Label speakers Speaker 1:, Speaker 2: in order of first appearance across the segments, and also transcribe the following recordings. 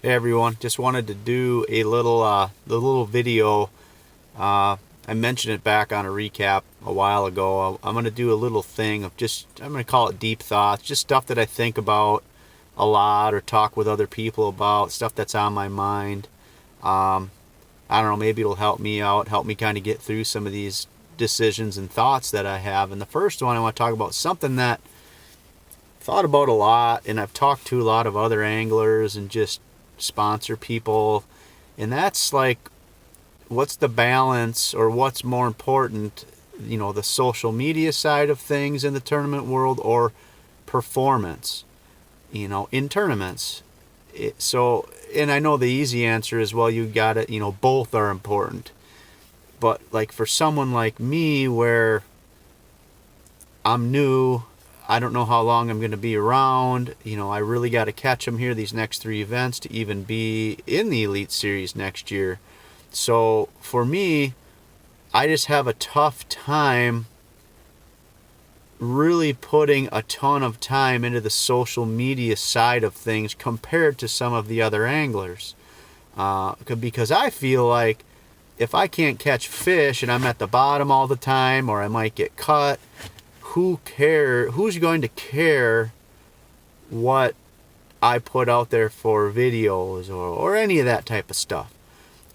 Speaker 1: Hey everyone, just wanted to do a little video. I mentioned it back on a recap a while ago. I'm going to do a little thing of I'm going to call it deep thoughts, just stuff that I think about a lot or talk with other people about, stuff that's on my mind. Um, I don't know, maybe it'll help me out, help me kind of get through some of these decisions and thoughts that I have. And the first one, I want to talk about something that I thought about a lot, and I've talked to a lot of other anglers and just sponsor people, and that's like, what's the balance, or what's more important, the social media side of things in the tournament world, or performance, in tournaments. And I know the easy answer is, well, you got it, both are important. But like for someone like me, where I'm new, I don't know how long I'm going to be around. I really got to catch them here, these next 3 events, to even be in the Elite Series next year. So for me, I just have a tough time really putting a ton of time into the social media side of things compared to some of the other anglers. Because I feel like if I can't catch fish and I'm at the bottom all the time, or I might get cut, who's going to care what I put out there for videos or any of that type of stuff?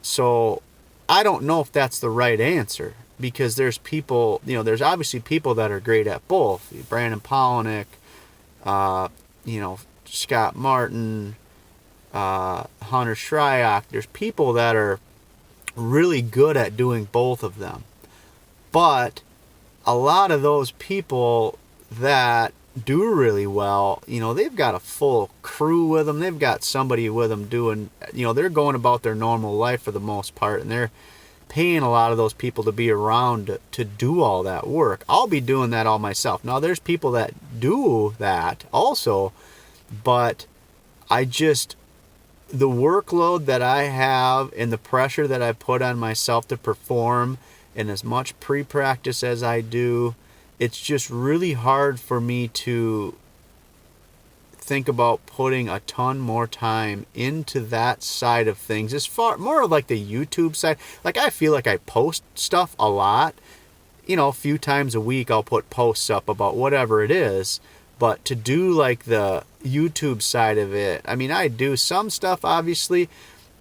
Speaker 1: So I don't know if that's the right answer, because there's people, there's obviously people that are great at both. Brandon Palaniuk, Scott Martin, Hunter Shryock. There's people that are really good at doing both of them. But a lot of those people that do really well, they've got a full crew with them. They've got somebody with them doing, they're going about their normal life for the most part, and they're paying a lot of those people to be around to do all that work. I'll be doing that all myself. Now, there's people that do that also, but the workload that I have and the pressure that I put on myself to perform, and as much pre-practice as I do, it's just really hard for me to think about putting a ton more time into that side of things. As far more like the YouTube side, like I feel like I post stuff a lot. A few times a week I'll put posts up about whatever it is. But to do like the YouTube side of it, I do some stuff obviously,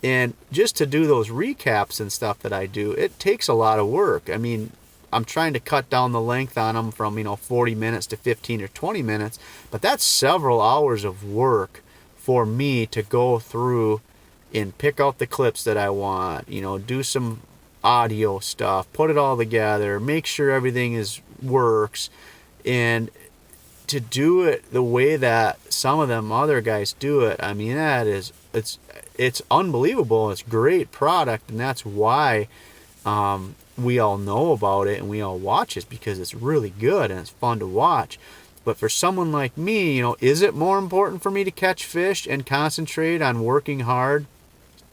Speaker 1: and just to do those recaps and stuff that I do, it takes a lot of work. I'm trying to cut down the length on them from 40 minutes to 15 or 20 minutes, but that's several hours of work for me to go through and pick out the clips that I want, do some audio stuff, put it all together, make sure everything works, and to do it the way that some of them other guys do it, it's unbelievable. It's great product, and that's why we all know about it and we all watch it, because it's really good and it's fun to watch. But for someone like me, is it more important for me to catch fish and concentrate on working hard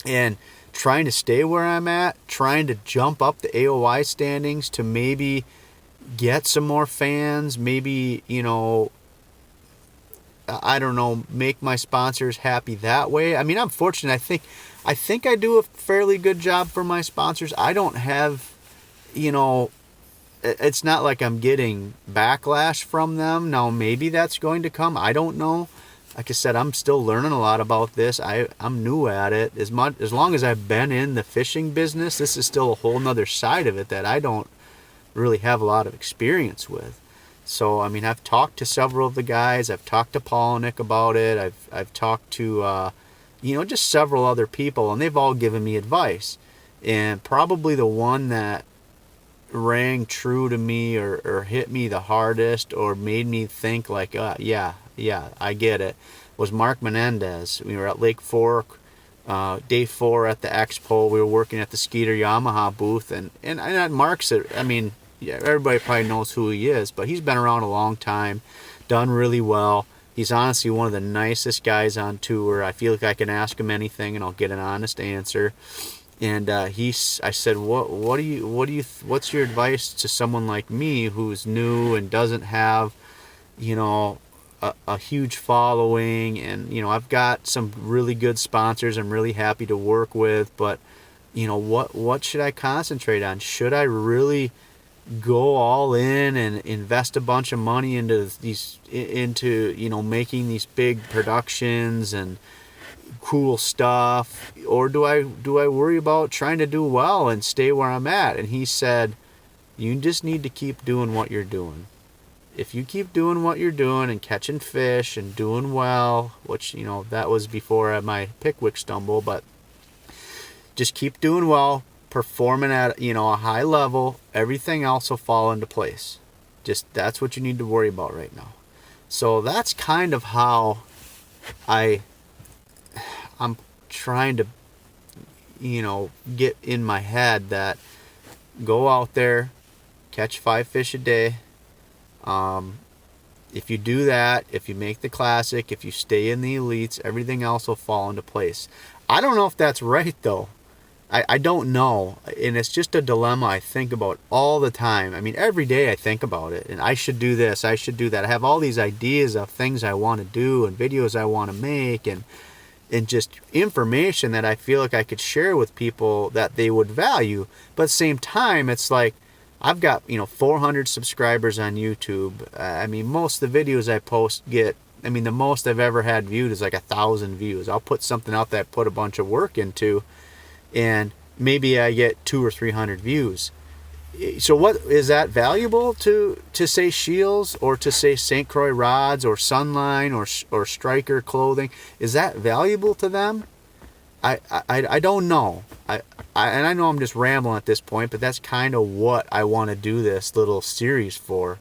Speaker 1: and trying to stay where I'm at, trying to jump up the AOY standings to maybe get some more fans, maybe, I don't know, make my sponsors happy that way? I'm fortunate. I think I do a fairly good job for my sponsors. I don't have, it's not like I'm getting backlash from them. Now, maybe that's going to come. I don't know. Like I said, I'm still learning a lot about this. I'm new at it. As long as I've been in the fishing business, this is still a whole nother side of it that I don't really have a lot of experience with. So I've talked to several of the guys. I've talked to Palaniuk about it. I've talked to just several other people, and they've all given me advice. And probably the one that rang true to me or hit me the hardest, or made me think like, yeah, I get it, was Mark Menendez. We were at Lake Fork, day 4 at the expo. We were working at the Skeeter Yamaha booth, and Mark's, yeah, everybody probably knows who he is, but he's been around a long time, done really well. He's honestly one of the nicest guys on tour. I feel like I can ask him anything and I'll get an honest answer. And I said, what's your advice to someone like me who's new and doesn't have, a huge following, and I've got some really good sponsors I'm really happy to work with, but what should I concentrate on? Should I really go all in and invest a bunch of money into making these big productions and cool stuff, or do I worry about trying to do well and stay where I'm at? And he said, you just need to keep doing what you're doing. If you keep doing what you're doing and catching fish and doing well, which that was before my Pickwick stumble, but just keep doing well, performing at a high level, everything else will fall into place. Just that's what you need to worry about right now. So that's kind of how I'm trying to get in my head that go out there, catch 5 fish a day. If you do that, if you make the classic, if you stay in the elites, everything else will fall into place. I don't know if that's right though. I don't know, and it's just a dilemma I think about all the time. I mean, every day I think about it, and I should do this, I should do that. I have all these ideas of things I want to do and videos I want to make, and just information that I feel like I could share with people that they would value. But at the same time, it's like I've got 400 subscribers on YouTube. I mean, most of the videos I post get, the most I've ever had viewed is like 1,000 views. I'll put something out that I put a bunch of work into, and maybe I get 200 or 300 views. So what is that valuable to say Scheels, or to say St. Croix rods, or Sunline, or Striker clothing? Is that valuable to them? I don't know. And I know I'm just rambling at this point, but that's kind of what I want to do this little series for.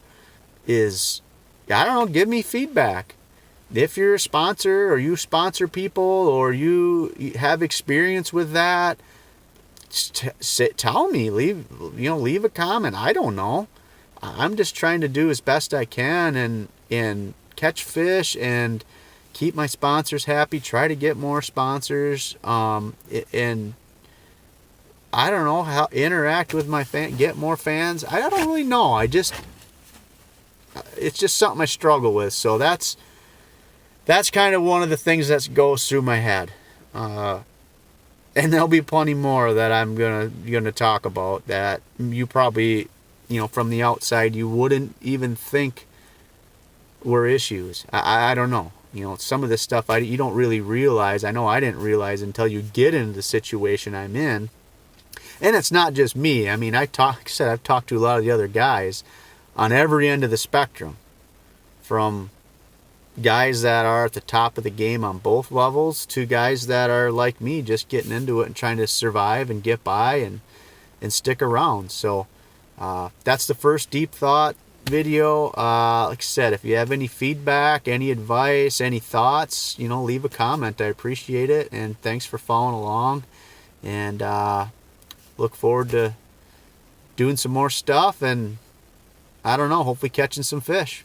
Speaker 1: Is, I don't know, give me feedback. If you're a sponsor, or you sponsor people, or you have experience with that, tell me. Leave a comment. I don't know. I'm just trying to do as best I can and catch fish and keep my sponsors happy. Try to get more sponsors. And I don't know how interact with my get more fans. I don't really know. It's just something I struggle with. So that's kind of one of the things that goes through my head. And there'll be plenty more that I'm gonna talk about that you probably, from the outside, you wouldn't even think were issues. I don't know. Some of this stuff you don't really realize. I know I didn't realize until you get into the situation I'm in. And it's not just me. I mean, I've talked to a lot of the other guys on every end of the spectrum, from guys that are at the top of the game on both levels to guys that are like me, just getting into it and trying to survive and get by and stick around. So that's the first Deep Thought video. Like I said, if you have any feedback, any advice, any thoughts, leave a comment. I appreciate it, and thanks for following along, and look forward to doing some more stuff, and I don't know, hopefully catching some fish.